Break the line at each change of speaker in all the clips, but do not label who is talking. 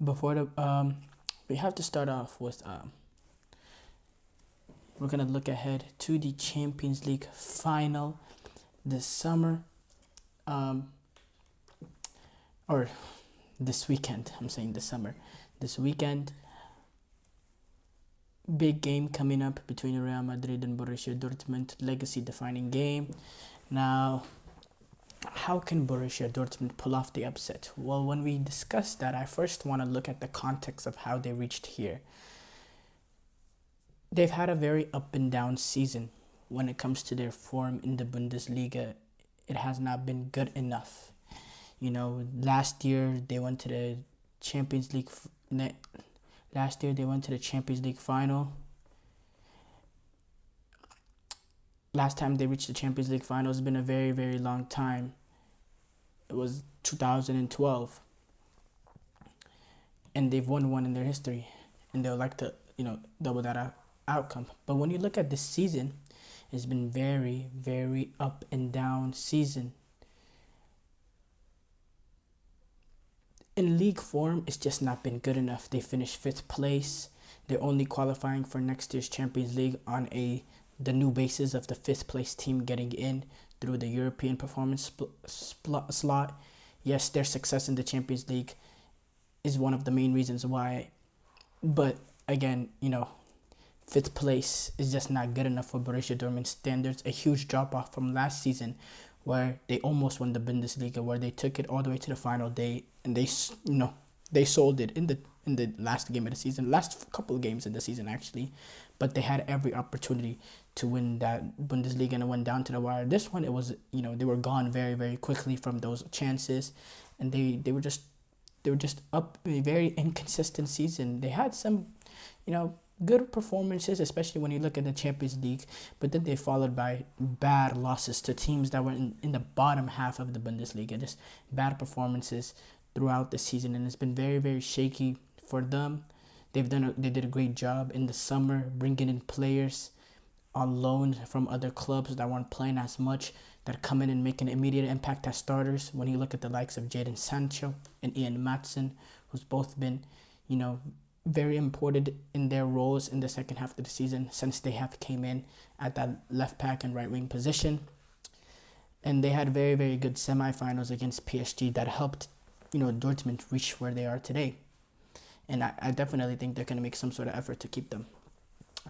Before the we have to start off with we're gonna look ahead to the Champions League final this summer, um, or this weekend. I'm saying this summer, this weekend. Big game coming up between Real Madrid and Borussia Dortmund, legacy-defining game. Now, how can Borussia Dortmund pull off the upset? Well, when we discuss that, I first want to look at the context of how they reached here. They've had a very up and down season when it comes to their form in the Bundesliga. It has not been good enough. Last year they went to the Champions League. Last year they went to the Champions League final. Last time they reached the Champions League final has been a very, very long time. It was 2012, and they've won one in their history, and they would like to, double that outcome. But when you look at this season, it's been very, very up and down season. In league form, it's just not been good enough. They finished 5th place. They're only qualifying for next year's Champions League on the new basis of the 5th place team getting in through the European performance slot. Yes, their success in the Champions League is one of the main reasons why. But again, 5th place is just not good enough for Borussia Dortmund standards. A huge drop off from last season, where they almost won the Bundesliga, where they took it all the way to the final day, and they sold it in the last game of the season, last couple of games of the season actually, but they had every opportunity to win that Bundesliga, and it went down to the wire. This one, it was they were gone very, very quickly from those chances, and they were just up a very inconsistent season. They had some good performances, especially when you look at the Champions League, but then they followed by bad losses to teams that were in the bottom half of the Bundesliga. Just bad performances throughout the season, and it's been very, very shaky for them. They did a great job in the summer bringing in players on loan from other clubs that weren't playing as much, that come in and make an immediate impact as starters. When you look at the likes of Jadon Sancho and Ian Maatsen, who's both been, very important in their roles in the second half of the season, since they have came in at that left back and right wing position. And they had very, very good semifinals against PSG that helped, Dortmund reach where they are today. And I definitely think they're going to make some sort of effort to keep them.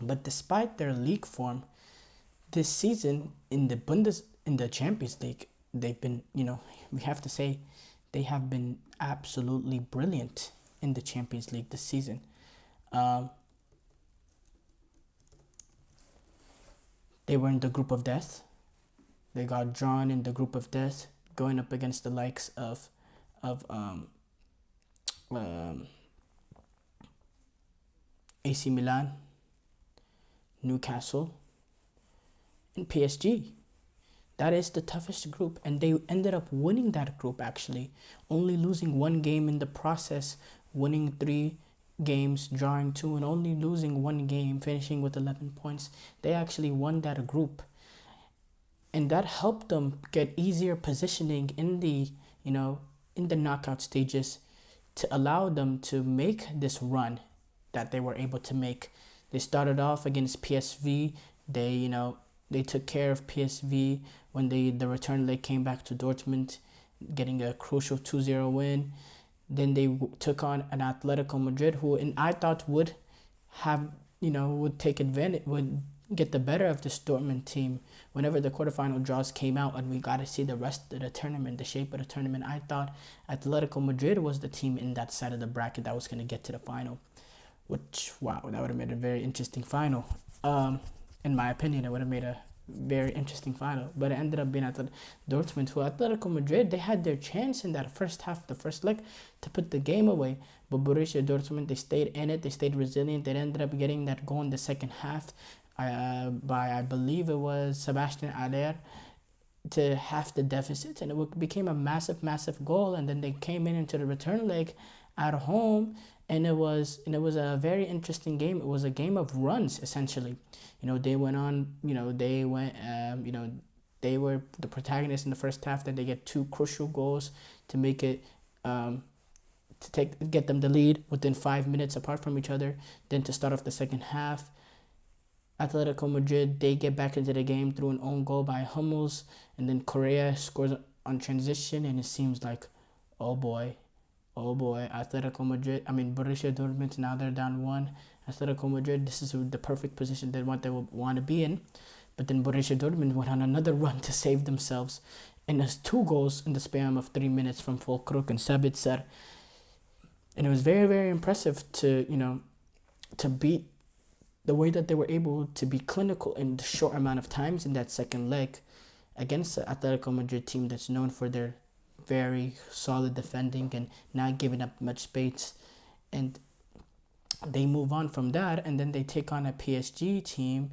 But despite their league form, this season in the Champions League, they've been, we have to say, they have been absolutely brilliant in the Champions League this season. They were in the group of death. They got drawn in the group of death, going up against the likes of AC Milan, Newcastle, and PSG. That is the toughest group, and they ended up winning that group actually, only losing one game in the process, winning 3 games, drawing 2, and only losing 1 game, finishing with 11 points. They actually won that group, and that helped them get easier positioning in the knockout stages, to allow them to make this run that they were able to make. They started off against PSV. They took care of PSV when the return leg came back to Dortmund, getting a crucial 2-0 win. Then they took on an Atletico Madrid, who I thought would take advantage, would get the better of this Dortmund team whenever the quarterfinal draws came out, and we got to see the rest of the tournament, the shape of the tournament. I thought Atletico Madrid was the team in that side of the bracket that was going to get to the final, which, wow, that would have made a very interesting final. In my opinion, it would have made a very interesting final, but it ended up being at Dortmund, who Atletico Madrid, they had their chance in that first half, the first leg, to put the game away, but Borussia Dortmund, they stayed in it, they stayed resilient. They ended up getting that goal in the second half by, I believe it was Sebastian Aller, to half the deficit, and it became a massive, massive goal. And then they came into the return leg at home, and it was a very interesting game. It was a game of runs, essentially. They went on, they were the protagonists in the first half. Then they get 2 crucial goals to make it to get them the lead within 5 minutes apart from each other. Then to start off the second half, Atletico Madrid, they get back into the game through an own goal by Hummels, and then Correa scores on transition, and it seems like, oh boy, Borussia Dortmund, now they're down 1. Atletico Madrid, this is the perfect position they want to be in. But then Borussia Dortmund went on another run to save themselves. And there's 2 goals in the span of 3 minutes from Füllkrug and Sabitzer. And it was very, very impressive to beat the way that they were able to be clinical in the short amount of times in that second leg against the Atletico Madrid team that's known for their very solid defending and not giving up much space. And they move on from that, and then they take on a PSG team,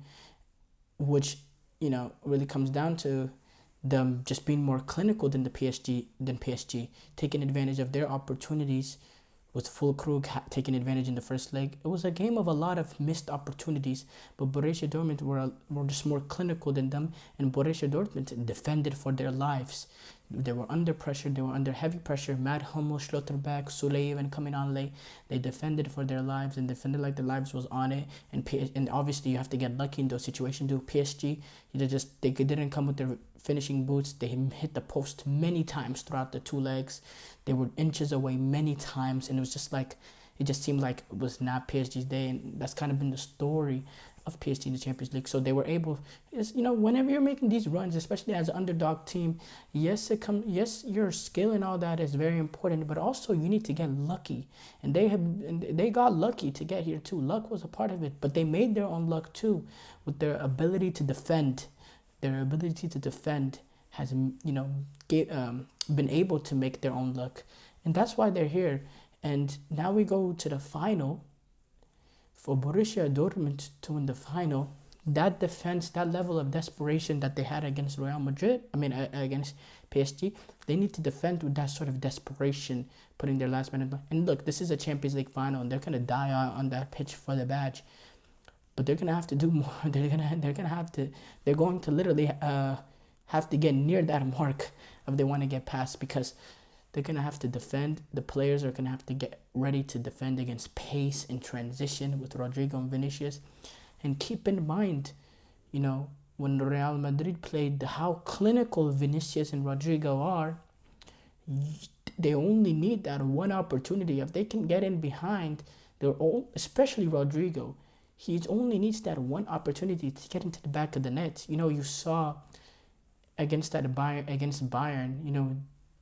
which, really comes down to them just being more clinical than PSG, taking advantage of their opportunities, with Füllkrug taking advantage in the first leg. It was a game of a lot of missed opportunities, but Borussia Dortmund were just more clinical than them, and Borussia Dortmund defended for their lives. They were under pressure. They were under heavy pressure. Matt Hummels, Schlotterbeck, Soule even coming on late. They defended for their lives and defended like their lives was on it. And obviously you have to get lucky in those situations. Do PSG, they didn't come with their finishing boots. They hit the post many times throughout the 2 legs. They were inches away many times, and it was just like, it just seemed like it was not PSG's day, and that's kind of been the story of PSG in the Champions League. So they were able, whenever you're making these runs, especially as an underdog team, yes, your skill and all that is very important, but also you need to get lucky. And they got lucky to get here too. Luck was a part of it, but they made their own luck too with their ability to defend. Their ability to defend has, been able to make their own luck, and that's why they're here. And now we go to the final. For Borussia Dortmund to win the final, that defense, that level of desperation that they had against against PSG, they need to defend with that sort of desperation, putting their last man in. And look, this is a Champions League final, and they're gonna die on that pitch for the badge. But they're gonna have to do more. They're going to literally have to get near that mark if they want to get past, because they're going to have to defend. The players are going to have to get ready to defend against pace and transition with Rodrigo and Vinicius. And keep in mind, when Real Madrid played, how clinical Vinicius and Rodrigo are, they only need that one opportunity. If they can get in behind, especially Rodrigo, he only needs that one opportunity to get into the back of the net. You saw against Bayern,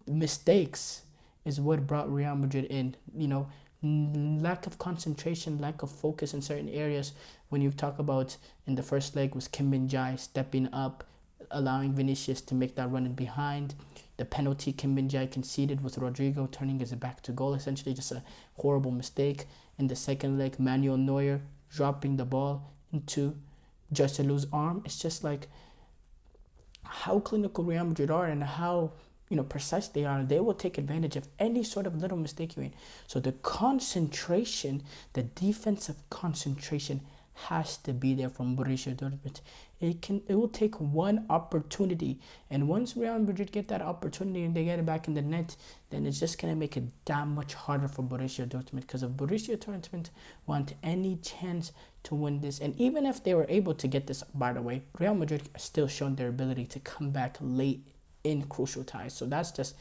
mistakes is what brought Real Madrid in. Lack of concentration, lack of focus in certain areas. When you talk about in the first leg was Kim Min-jae stepping up, allowing Vinicius to make that run in behind. The penalty Kim Min-jae conceded with Rodrigo turning his back to goal, essentially just a horrible mistake. In the second leg, Manuel Neuer dropping the ball into Joselu's arm. It's just like how clinical Real Madrid are and how precise they are. They will take advantage of any sort of little mistake you make. So the concentration, the defensive concentration has to be there from Borussia Dortmund. It will take one opportunity, and once Real Madrid get that opportunity and they get it back in the net, then it's just gonna make it that much harder for Borussia Dortmund. Because if Borussia Dortmund want any chance to win this, and even if they were able to get this, by the way, Real Madrid still shown their ability to come back late in crucial ties. So that's just,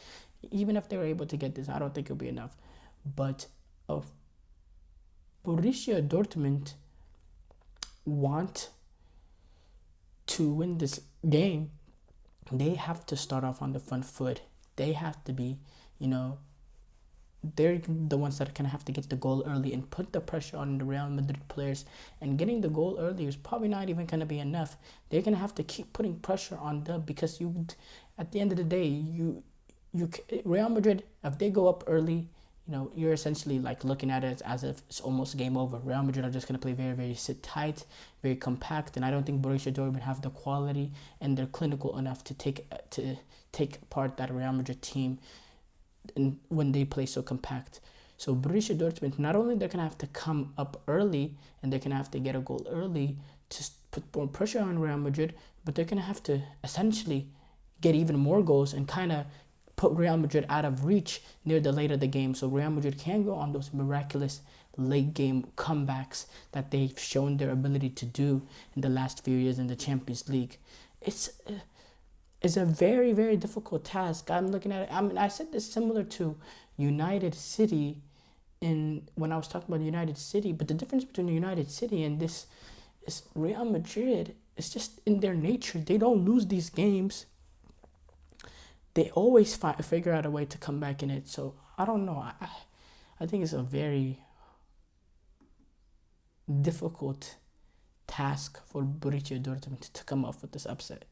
even if they were able to get this, I don't think it'll be enough. But of Borussia Dortmund want to win this game, they have to start off on the front foot. They have to be, they're the ones that are going to have to get the goal early and put the pressure on the Real Madrid players. And getting the goal early is probably not even going to be enough. They're going to have to keep putting pressure on them, because at the end of the day, Real Madrid, if they go up early, you're essentially like looking at it as if it's almost game over. Real Madrid are just going to play very, very sit tight, very compact, and I don't think Borussia Dortmund have the quality and they're clinical enough to take part that Real Madrid team when they play so compact. So Borussia Dortmund, not only they're going to have to come up early and they're going to have to get a goal early to put more pressure on Real Madrid, but they're going to have to essentially get even more goals and kind of put Real Madrid out of reach near the late of the game, so Real Madrid can go on those miraculous late game comebacks that they've shown their ability to do in the last few years in the Champions League. It's a very, very difficult task. I'm looking at it. I mean, I said this similar to United City when I was talking about United City, but the difference between United City and this is Real Madrid. It's just in their nature. They don't lose these games. They always figure out a way to come back in it. So I don't know. I think it's a very difficult task for Borussia Dortmund to come up with this upset.